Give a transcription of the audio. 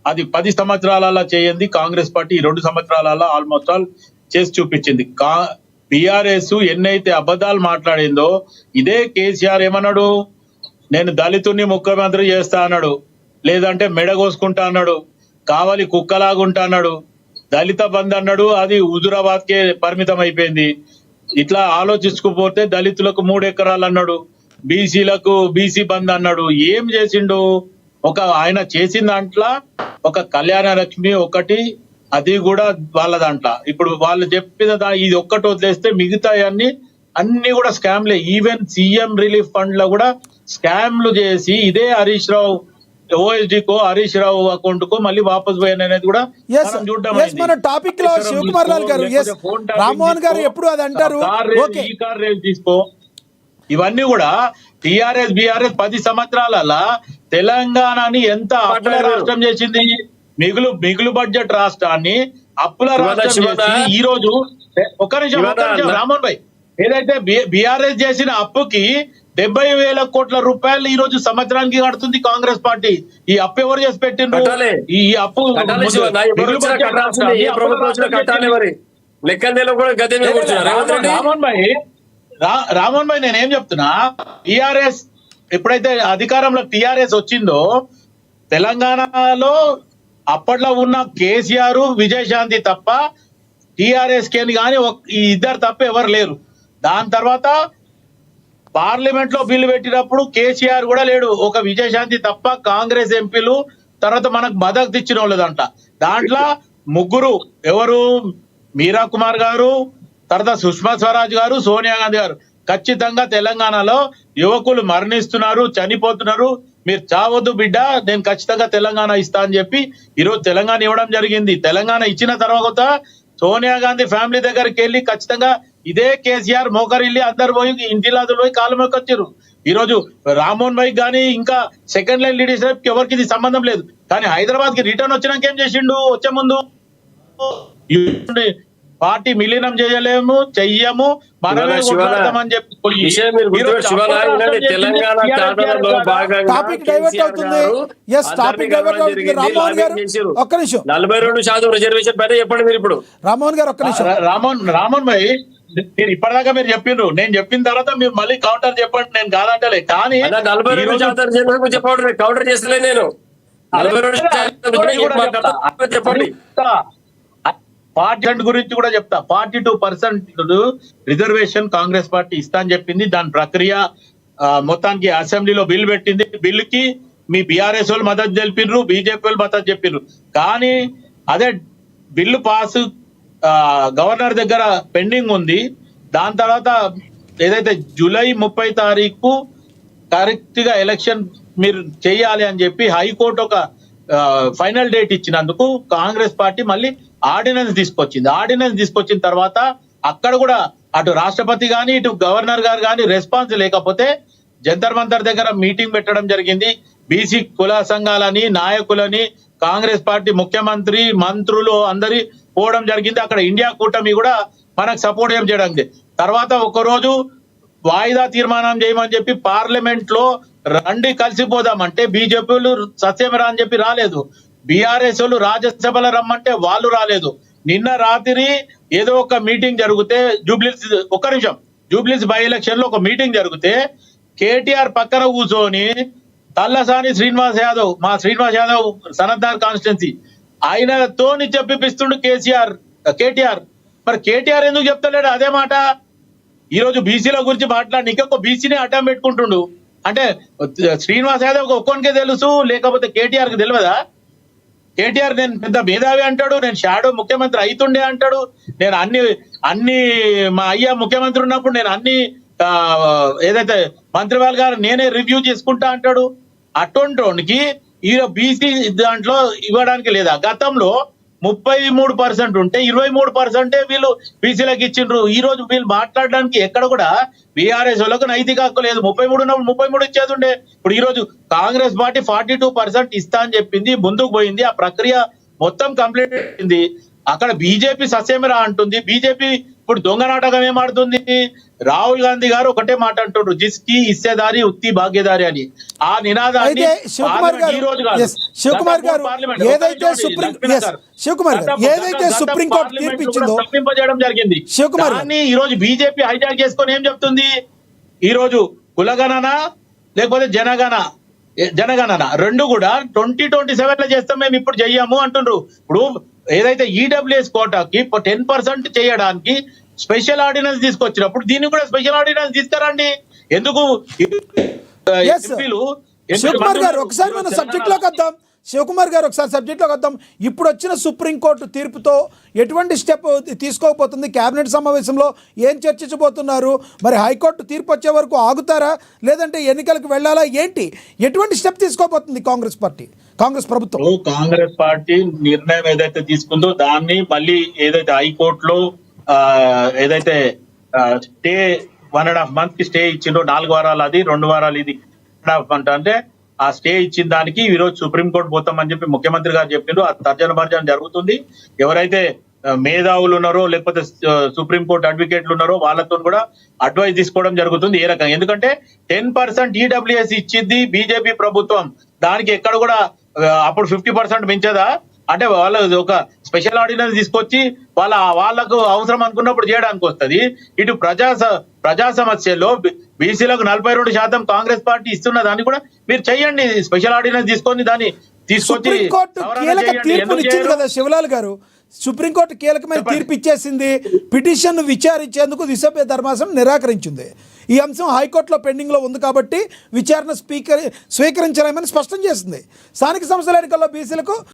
అది 10 సంవత్సరాలలో చేయండి కాంగ్రెస్ పార్టీ 2 సంవత్సరాలలో ఆల్మోస్ట్ ఆల్ చేసి చూపించింది. బీఆర్ఎస్ ఎన్నైతే అబద్ధాలు మాట్లాడిందో ఇదే కేసీఆర్ ఏమన్నాడు, నేను దళితుని ముఖ్యమంత్రి చేస్తా అన్నాడు, లేదంటే మెడగోసుకుంటా అన్నాడు, కావాలి కుక్కలాగుంటా అన్నాడు, దళిత బంద్ అన్నాడు, అది హుజురాబాద్ కే పరిమితం అయిపోయింది. ఇట్లా ఆలోచించుకుపోతే దళితులకు 3 ఎకరాలు అన్నాడు, బీసీలకు బీసీ బంద్ అన్నాడు. ఏం చేసిండు? ఒక ఆయన చేసిన దాంట్లో ఒక కళ్యాణ లక్ష్మి ఒకటి, అది కూడా వాళ్ళ దాంట్లో. ఇప్పుడు వాళ్ళు చెప్పిన ఇది ఒక్కటి వదిలేస్తే మిగతా అన్ని కూడా స్కామ్లే. ఈవెన్ సీఎం రిలీఫ్ ఫండ్ లో కూడా స్కామ్లు చేసి ఇదే హరీష్ రావు ఓఎస్డీ కో హరీష్ రావు అకౌంట్ కో మళ్ళీ వాపస్ పోయాను అనేది కూడా మన టాపిక్ లో శివకుమార్ లాల్ గారు రామ్మోహన్ గారు ఎప్పుడు అది అంటారు. ఈ కార్ రేవ్ తీసుకో, ఇవన్నీ కూడా టిఆర్ఎస్ బీఆర్ఎస్ 10 సంవత్సరాల తెలంగాణని ఎంత అప్పుల రాష్ట్రం చేసింది. మిగులు బడ్జెట్ రాష్ట్రాన్ని అప్పుల రాష్ట్రం చేసి ఈ రోజు ఒక నిమిషం రామోహన్ భాయ్, ఏదైతే బీఆర్ఎస్ చేసిన అప్పుకి 70,000 కోట్ల రూపాయలు ఈ రోజు సంవత్సరానికి కడుతుంది కాంగ్రెస్ పార్టీ. ఈ అప్పు ఎవరు చేసి పెట్టిండ్రు? ఈ అప్పు రామోహన్ భాయ్ నేనేం చెప్తున్నా, టిఆర్ఎస్ ఎప్పుడైతే అధికారంలో టిఆర్ఎస్ వచ్చిందో తెలంగాణలో అప్పట్లో ఉన్న కేసీఆర్ విజయశాంతి తప్ప టిఆర్ఎస్ కేని కానీ ఈ ఇద్దరు తప్ప ఎవరు లేరు. దాని తర్వాత పార్లమెంట్ లో బిల్లు పెట్టినప్పుడు కేసీఆర్ కూడా లేడు, ఒక విజయశాంతి తప్ప కాంగ్రెస్ ఎంపీలు తర్వాత మనకు మద్దతు ఇచ్చిన వాళ్ళదంట. దాంట్లో 3 ఎవరు, మీరా కుమార్ గారు, తర్వాత సుష్మా స్వరాజ్ గారు, సోనియా గాంధీ గారు. ఖచ్చితంగా తెలంగాణలో యువకులు మరణిస్తున్నారు, చనిపోతున్నారు, మీరు చావద్దు బిడ్డ, నేను ఖచ్చితంగా తెలంగాణ ఇస్తా అని చెప్పి ఈరోజు తెలంగాణ ఇవ్వడం జరిగింది. తెలంగాణ ఇచ్చిన తర్వాత సోనియా గాంధీ ఫ్యామిలీ దగ్గరికి వెళ్ళి ఖచ్చితంగా ఇదే కేసీఆర్ మోకరిల్లి అందరు పోయి ఇంటిలాదులు పోయి కాలు మొక్కొచ్చారు. ఈ రోజు రామ్మోహన్ భాయ్ కానీ ఇంకా సెకండ్ లైన్ లీడర్షిప్ ఎవరికి ఇది సంబంధం లేదు. కానీ హైదరాబాద్ కి రిటర్న్ వచ్చినాక ఏం చేసిండు? వచ్చే ముందు పార్టీ విలీనం చేయలేము, చెయ్యము, మనమే కొట్లాడతామని చెప్పి టాపిక్ డైవర్ట్ అవుతుంది. 42% రిజర్వేషన్ పైన చెప్పండి మీరు ఇప్పుడు. రామ్మోహన్ గారు ఒక్క నిమిషం. రామ్మోహన్ భాయ్, మీరు ఇప్పటిదాకా మీరు చెప్పిండ్రు, నేను చెప్పిన తర్వాత మీరు మళ్ళీ కౌంటర్ చెప్పండి, నేను కాదంటలే. కానీ 42% చెప్పండి, కౌంటర్ చేస్తలే నేను. 42% చెప్పండి. 40% గురించి కూడా చెప్తా. 42% రిజర్వేషన్ కాంగ్రెస్ పార్టీ ఇస్తా అని చెప్పింది. దాని ప్రక్రియ మొత్తానికి అసెంబ్లీలో బిల్ పెట్టింది. బిల్లుకి మీ బీఆర్ఎస్ వాళ్ళు మద్దతు తెలిపినరు, బీజేపీ వాళ్ళు మద్దతు చెప్పినరు. కానీ అదే బిల్లు పాస్ గవర్నర్ దగ్గర పెండింగ్ ఉంది. దాని తర్వాత ఏదైతే జూలై 30 తారీఖు కరెక్ట్ గా ఎలక్షన్ మీరు చేయాలి అని చెప్పి హైకోర్టు ఒక ఫైనల్ డేట్ ఇచ్చినందుకు కాంగ్రెస్ పార్టీ మళ్ళీ ఆర్డినెన్స్ తీసుకొచ్చింది. ఆర్డినెన్స్ తీసుకొచ్చిన తర్వాత అక్కడ కూడా అటు రాష్ట్రపతి గాని ఇటు గవర్నర్ గారు కానీ రెస్పాన్స్ లేకపోతే జంతర్ మంతర్ దగ్గర మీటింగ్ పెట్టడం జరిగింది. బీసీ కుల సంఘాలని నాయకులని కాంగ్రెస్ పార్టీ ముఖ్యమంత్రి మంత్రులు అందరి పోవడం జరిగింది. అక్కడ ఇండియా కూటమి కూడా మనకు సపోర్ట్ ఏం చేయడం. తర్వాత ఒకరోజు వాయిదా తీర్మానం చేయమని చెప్పి పార్లమెంట్ లో రండి కలిసిపోదామంటే బీజేపీ వాళ్ళు సత్యమరా అని చెప్పి రాలేదు. బీఆర్ఎస్ వాళ్ళు రాజ్యసభలో రమ్మంటే వాళ్ళు రాలేదు. నిన్న రాత్రి ఏదో ఒక మీటింగ్ జరిగితే జూబ్లీస్ బై ఎలక్షన్ లో ఒక మీటింగ్ జరిగితే కేటీఆర్ పక్కన కూర్చొని తల్లసాని శ్రీనివాస్ యాదవ్, మా శ్రీనివాస్ యాదవ్ సనత్నగర్ కాన్స్టిట్యున్సీ, ఆయనతో చెప్పిపిస్తుండు కేటీఆర్. మరి కేటీఆర్ ఎందుకు చెప్తలేడు అదే మాట? ఈ రోజు బీసీల గురించి మాట్లాడి ఇంకొక బీసీని అడ్డం పెట్టుకుంటుండు. అంటే శ్రీనివాస్ యాదవ్ ఒక్కొనికే తెలుసు, లేకపోతే కేటీఆర్ కి తెలియదా? కేటీఆర్ నేను పెద్ద మేధావి అంటాడు, నేను షాడో ముఖ్యమంత్రి అయితుండే అంటాడు, నేను అన్ని మా అయ్యా ముఖ్యమంత్రి ఉన్నప్పుడు నేను అన్ని ఏదైతే మంత్రివాళ్ళ గారు నేనే రివ్యూ చేసుకుంటా అంటాడు. అటువంటికి ఈ బీసీ దాంట్లో ఇవ్వడానికి లేదా? గతంలో 33% ఉంటే 23% వీళ్ళు బీసీలకు ఇచ్చిండ్రు. ఈ రోజు వీళ్ళు మాట్లాడడానికి ఎక్కడ కూడా బీఆర్ఎస్ వాళ్ళకు నైతిక హక్కు లేదు. 33 ఉన్నప్పుడు 33 ఇచ్చేది ఉండే. ఇప్పుడు ఈ రోజు కాంగ్రెస్ పార్టీ 42% ఇస్తా అని చెప్పింది, ముందుకు పోయింది. ఆ ప్రక్రియ మొత్తం కంప్లీట్ అయింది. అక్కడ బీజేపీ సస్యమరా అంటుంది. బీజేపీ ఇప్పుడు దొంగ నాటకం ఏం ఆడుతుంది? రాహుల్ గాంధీ గారు ఒకటే మాట అంటుండ్రు, జిస్కి ఇస్సేదారి ఉత్తి భాగ్యదారి అని. ఆ నినాదాన్ని అయితే శివకుమార్ గారు, ఈ రోజు కాదు, yes, శివకుమార్ గారు పార్లమెంట్ ఏదైతే శివకుమార్ గారు ఏదైతే సుప్రీంకోర్టు తీర్పు ఇచ్చిందో తప్పింపజేయడం జరిగింది. శివకుమార్ గారు. దాన్ని ఈ రోజు బీజేపీ హైజాక్ చేసుకొని ఏం చెప్తుంది? ఈ రోజు కులగణన లేకపోతే జనగణన రెండు కూడా 2027 లో చేస్తాం, మేము ఇప్పుడు చెయ్యము అంటుండ్రు. ఇప్పుడు ఏదైతే ఈడబ్ల్యూఎస్ కోటాకి 10% చేయడానికి స్పెషల్ ఆర్డినెన్స్ తీసుకొచ్చినప్పుడు దీన్ని కూడా స్పెషల్ ఆర్డినెన్స్ తీసుకురండి. ఎందుకు Yes, sir. ఎంపీలు శివకుమార్ గారు ఒకసారి మన సబ్జెక్ట్ లోకి వద్దాం. శివకుమార్ గారు ఒకసారి సబ్జెక్ట్లోకి వద్దాం. ఇప్పుడు వచ్చిన సుప్రీంకోర్టు తీర్పుతో ఎటువంటి స్టెప్ తీసుకోకపోతుంది? కేబినెట్ సమావేశంలో ఏం చర్చించబోతున్నారు? మరి హైకోర్టు తీర్పు వచ్చే వరకు ఆగుతారా, లేదంటే ఎన్నికలకు వెళ్ళాలా, ఏంటి ఎటువంటి స్టెప్ తీసుకోబోతుంది కాంగ్రెస్ పార్టీ, కాంగ్రెస్ ప్రభుత్వం? కాంగ్రెస్ పార్టీ నిర్ణయం ఏదైతే తీసుకుందో దాన్ని మళ్ళీ ఏదైతే హైకోర్టులో ఏదైతే స్టే 1.5 month కి స్టే ఇచ్చిందో, 4 వారాలు అది 2 వారాలు ఇది 1.5 month అంటే ఆ స్టే ఇచ్చిన దానికి ఈ రోజు సుప్రీంకోర్టు పోతామని చెప్పి ముఖ్యమంత్రి గారు చెప్పిండ్రు. ఆ తర్జన భర్జన జరుగుతుంది. ఎవరైతే మేధావులు ఉన్నారో లేకపోతే సుప్రీంకోర్టు అడ్వకేట్లు ఉన్నారో వాళ్ళతో కూడా అడ్వైస్ తీసుకోవడం జరుగుతుంది. ఏ రకంగా, ఎందుకంటే 10% ఈడబ్ల్యూఎస్ ఇచ్చింది బీజేపీ ప్రభుత్వం, దానికి ఎక్కడ కూడా అప్పుడు 50% మించదా? అంటే వాళ్ళ ఒక స్పెషల్ ఆర్డినెన్స్ తీసుకొచ్చి వాళ్ళకు అవసరం అనుకున్నప్పుడు చేయడానికి వస్తుంది. ఇటు ప్రజా సమస్యల్లో బీసీలకు 42% కాంగ్రెస్ పార్టీ ఇస్తున్న దాన్ని కూడా మీరు చెయ్యండి, స్పెషల్ ఆర్డినెన్స్ తీసుకొని దాన్ని తీసుకొచ్చి సుప్రీంకోర్టు కీలక తీర్పుని ఇచ్చింది కదా శివలాల్ గారు. సుప్రీంకోర్టు కీలకమైన తీర్పు ఇచ్చేసింది. పిటిషన్ విచారించేందుకు దిశభ్య ధర్మాసనం నిరాకరించింది. ఈ అంశం హైకోర్టులో పెండింగ్ లో ఉంది కాబట్టి విచారణ స్వీకరించలేమని స్పష్టం చేసింది. స్థానిక సంస్థల ఎన్నికల్లో బీసీలకు